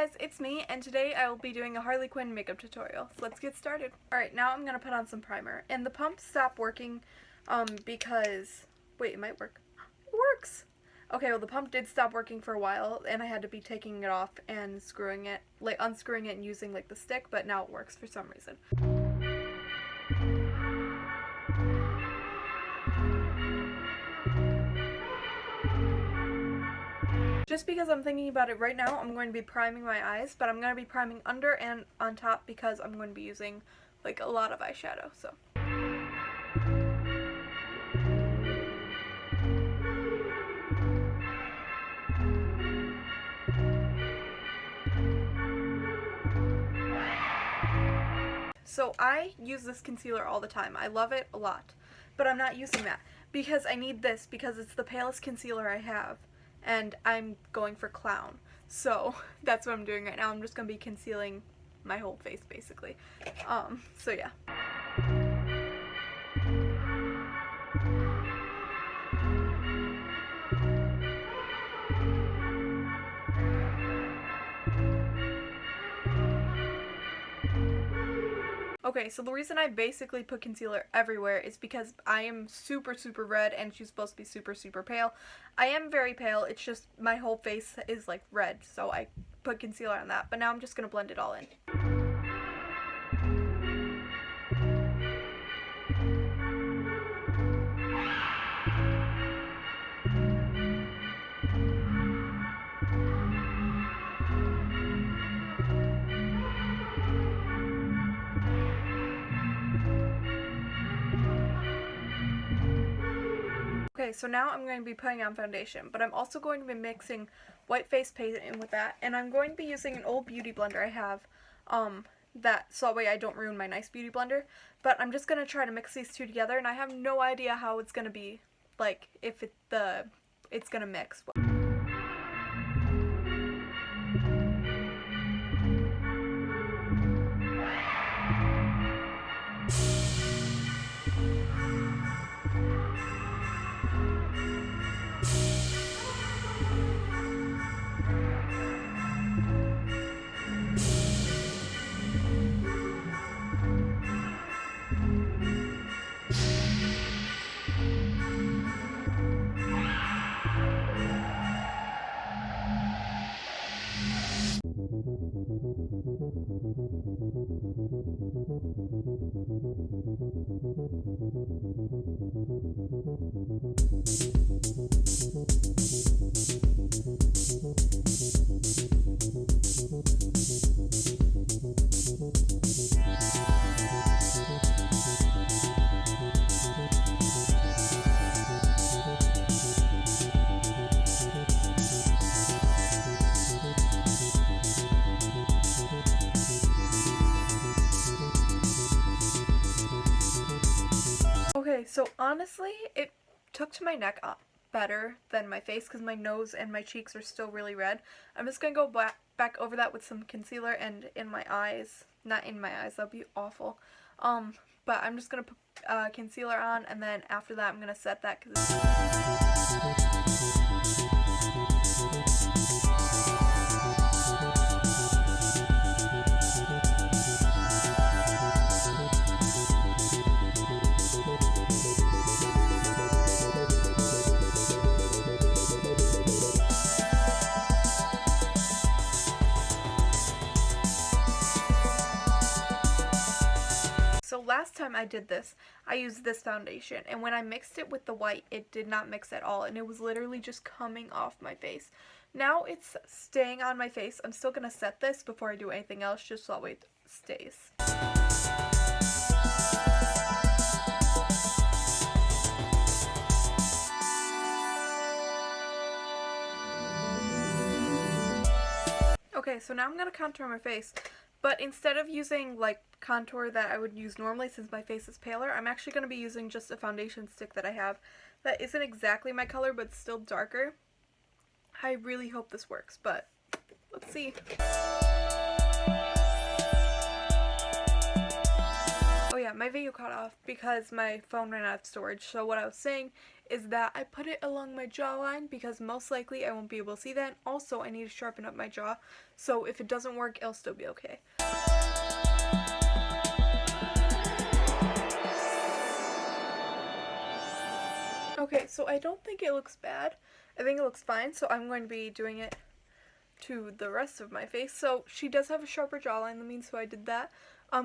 guys, it's me, and today I will be doing a Harley Quinn makeup tutorial. So let's get started. Alright, now I'm going to put on some primer. And the pump stopped working because... Wait, it might work. It works! Okay, well the pump did stop working for a while, and I had to be taking it off and screwing it, like unscrewing it and using like the stick, but now it works for some reason. Just because I'm thinking about it right now, I'm going to be priming my eyes, but I'm going to be priming under and on top because I'm going to be using like a lot of eyeshadow, so. So I use this concealer all the time. I love it a lot, but I'm not using that because I need this because it's the palest concealer I have. And I'm going for clown. So that's what I'm doing right now. I'm just going to be concealing my whole face basically. So yeah. Okay, so the reason I basically put concealer everywhere is because I am super red and she's supposed to be super pale. I am very pale, it's just my whole face is like red, so I put concealer on that, but now I'm just going to blend it all in. Okay, so now I'm going to be putting on foundation, but I'm also going to be mixing white face paint in with that, and I'm going to be using an old beauty blender I have, so that way I don't ruin my nice beauty blender, but I'm just going to try to mix these two together, and I have no idea how it's going to be, like, if it's going to mix. Okay, so honestly, it took to my neck up better than my face because my nose and my cheeks are still really red. I'm just going to go back over that with some concealer and in my eyes. Not in my eyes, that would be awful. But I'm just going to put concealer on, and then after that I'm going to set that because So last time I did this, I used this foundation, and when I mixed it with the white, it did not mix at all, and it was literally just coming off my face. Now it's staying on my face. I'm still going to set this before I do anything else, just so that way it stays. Okay, so now I'm going to contour my face. But instead of using like contour that I would use normally since my face is paler, I'm actually going to be using just a foundation stick that I have that isn't exactly my color but still darker. I really hope this works, but let's see. Oh yeah, yeah, my video cut off because my phone ran out of storage. So what I was saying is that I put it along my jawline because most likely I won't be able to see that. And also, I need to sharpen up my jaw. So if it doesn't work, it'll still be okay. Okay, so I don't think it looks bad. I think it looks fine. So I'm going to be doing it to the rest of my face. So she does have a sharper jawline than me, so I did that.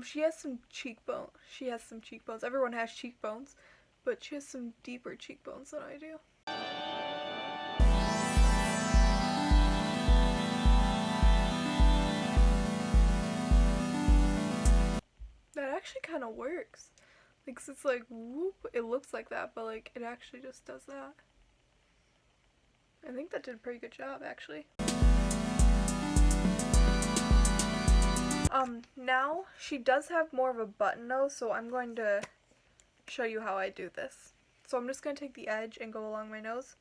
She has some cheekbone. She has some cheekbones. Everyone has cheekbones, but she has some deeper cheekbones than I do. That actually kind of works. Like, it's like, whoop, it looks like that, but like, it actually just does that. I think that did a pretty good job, actually. Now, she does have more of a button nose, so I'm going to show you how I do this. So I'm just going to take the edge and go along my nose.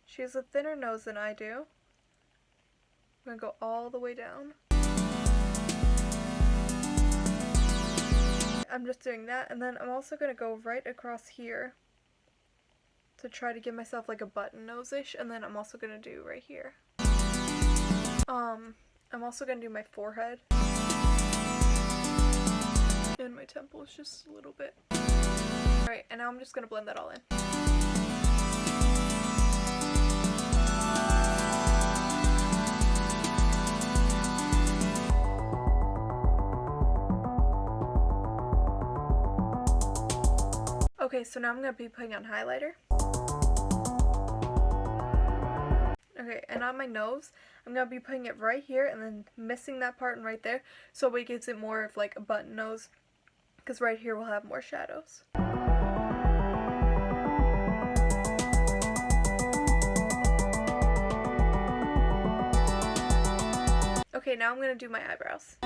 She has a thinner nose than I do. I'm going to go all the way down. I'm just doing that, and then I'm also going to go right across here to try to give myself like a button nose-ish, and then I'm also going to do right here. I'm also going to do my forehead. And my temples just a little bit. Alright, and now I'm just going to blend that all in. Okay, so now I'm going to be putting on highlighter. Okay, and on my nose, I'm going to be putting it right here and then missing that part and right there, so it gives it more of like a button nose, because right here we'll have more shadows. Okay, now I'm going to do my eyebrows.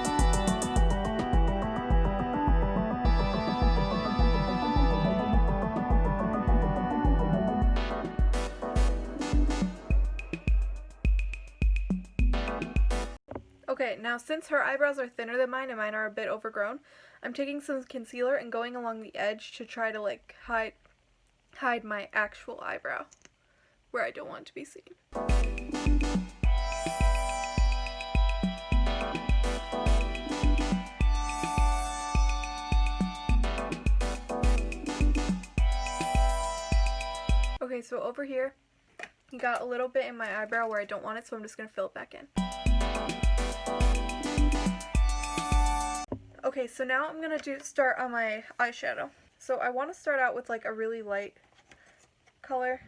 Okay, now since her eyebrows are thinner than mine and mine are a bit overgrown, I'm taking some concealer and going along the edge to try to like hide my actual eyebrow where I don't want it to be seen. Okay, so over here, you got a little bit in my eyebrow where I don't want it, so I'm just going to fill it back in. Okay, so now I'm going to start on my eyeshadow. So I want to start out with like a really light color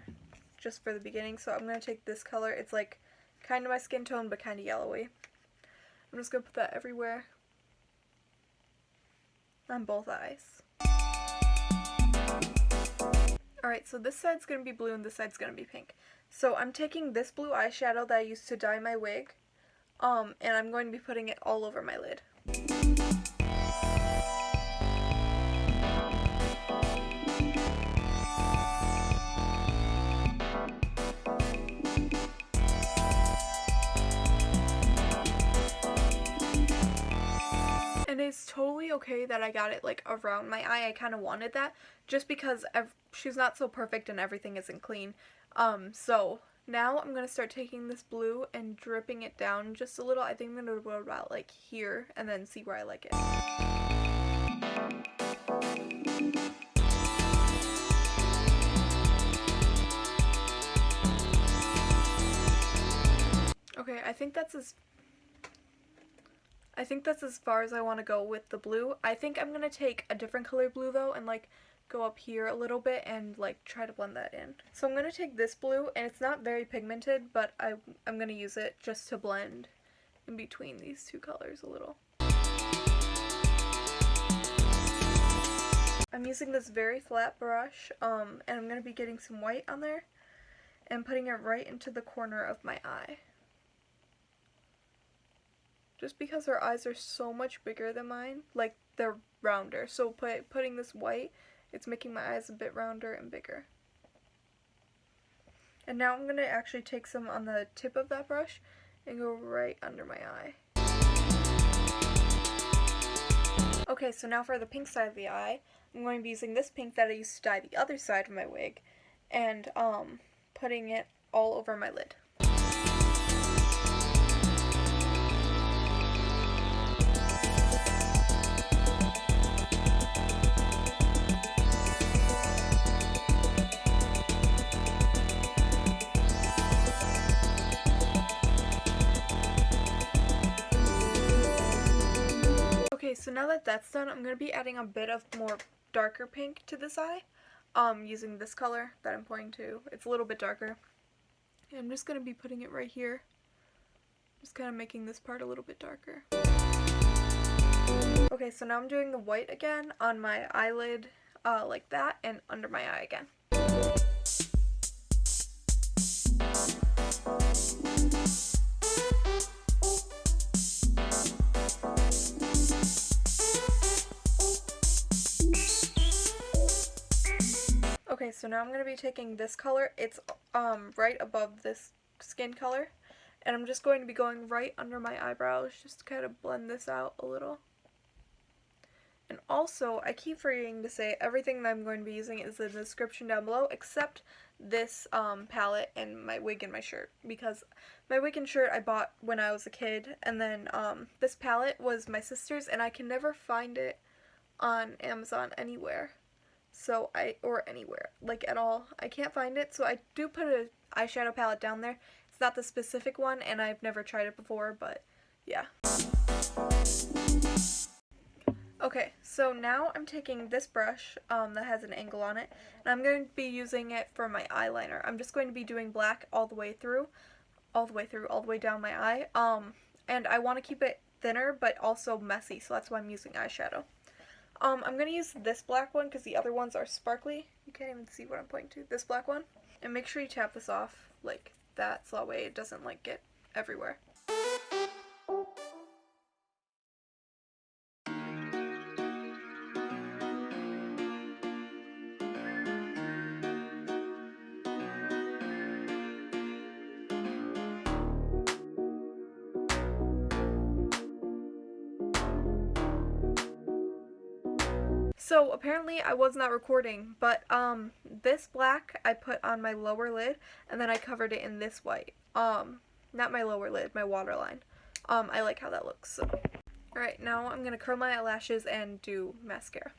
just for the beginning. So I'm going to take this color. It's like kind of my skin tone but kind of yellowy. I'm just going to put that everywhere on both eyes. Alright, so this side's going to be blue and this side's going to be pink. So I'm taking this blue eyeshadow that I used to dye my wig, and I'm going to be putting it all over my lid. And it's totally okay that I got it like around my eye. I kind of wanted that just because she's not so perfect and everything isn't clean. So now I'm going to start taking this blue and dripping it down just a little. I think I'm going to go about like here and then see where I like it. Okay, I think that's as far as I want to go with the blue. I think I'm going to take a different color blue though and like go up here a little bit and like try to blend that in. So I'm going to take this blue, and it's not very pigmented, but I'm going to use it just to blend in between these two colors a little. I'm using this very flat brush, and I'm going to be getting some white on there and putting it right into the corner of my eye. Just because her eyes are so much bigger than mine, like they're rounder. So putting this white, it's making my eyes a bit rounder and bigger. And now I'm going to actually take some on the tip of that brush and go right under my eye. Okay, so now for the pink side of the eye, I'm going to be using this pink that I used to dye the other side of my wig, and putting it all over my lid. Okay, so now that that's done, I'm going to be adding a bit of more darker pink to this eye, using this color that I'm pointing to. It's a little bit darker. And I'm just going to be putting it right here. Just kind of making this part a little bit darker. Okay, so now I'm doing the white again on my eyelid, like that, and under my eye again. Okay, so now I'm going to be taking this color, it's right above this skin color, and I'm just going to be going right under my eyebrows just to kind of blend this out a little. And also, I keep forgetting to say, everything that I'm going to be using is in the description down below, except this palette and my wig and my shirt, because my wig and shirt I bought when I was a kid, and then this palette was my sister's, and I can never find it on Amazon anywhere. So or anywhere, like at all. I can't find it, so I do put an eyeshadow palette down there. It's not the specific one, and I've never tried it before, but yeah. Okay, so now I'm taking this brush that has an angle on it, and I'm going to be using it for my eyeliner. I'm just going to be doing black all the way through, all the way down my eye, and I want to keep it thinner, but also messy, so that's why I'm using eyeshadow. I'm going to use this black one because the other ones are sparkly. You can't even see what I'm pointing to. This black one. And make sure you tap this off like that so that way it doesn't like get everywhere. So apparently I was not recording, but this black I put on my lower lid, and then I covered it in this white. Not my lower lid, my waterline. I like how that looks. So. Alright, now I'm gonna curl my eyelashes and do mascara.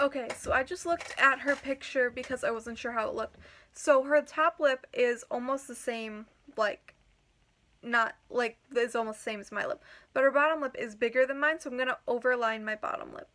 Okay, so I just looked at her picture because I wasn't sure how it looked. So her top lip is almost the same, like, not, like, is almost the same as my lip. But her bottom lip is bigger than mine, so I'm going to overline my bottom lip.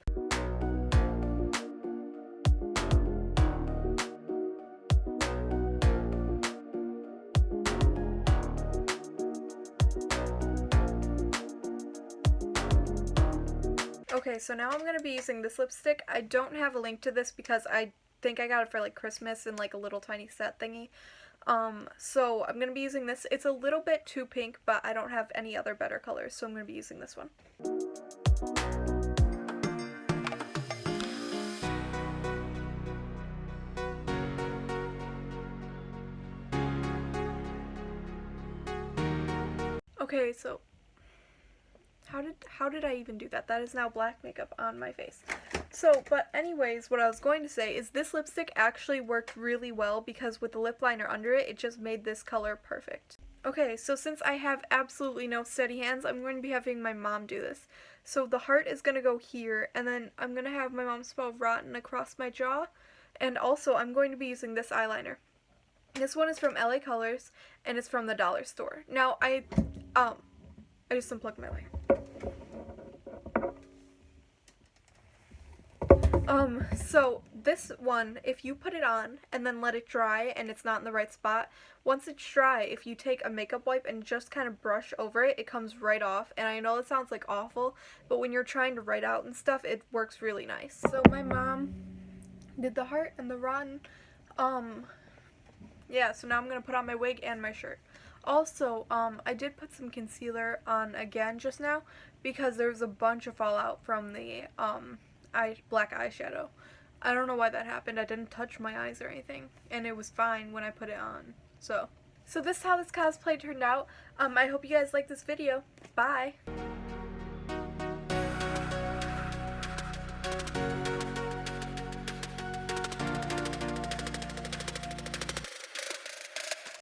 Okay, so now I'm going to be using this lipstick. I don't have a link to this because I think I got it for like Christmas in like a little tiny set thingy. So I'm going to be using this. It's a little bit too pink, but I don't have any other better colors, so I'm going to be using this one. Okay, so how did I even do that? That is now black makeup on my face. So, but anyways, what I was going to say is this lipstick actually worked really well because with the lip liner under it, it just made this color perfect. Okay, so since I have absolutely no steady hands, I'm going to be having my mom do this. So the heart is going to go here, and then I'm going to have my mom spell rotten across my jaw, and also I'm going to be using this eyeliner. This one is from LA Colors, and it's from the dollar store. Now, I just unplugged my light. So this one, if you put it on and then let it dry and it's not in the right spot, once it's dry, if you take a makeup wipe and just kind of brush over it, it comes right off. And I know it sounds like awful, but when you're trying to write out and stuff, it works really nice. So my mom did the heart and the rotten. Yeah, so now I'm going to put on my wig and my shirt. Also, I did put some concealer on again just now because there was a bunch of fallout from the black eyeshadow. I don't know why that happened. I didn't touch my eyes or anything, and it was fine when I put it on. So this is how this cosplay turned out. I hope you guys like this video. Bye!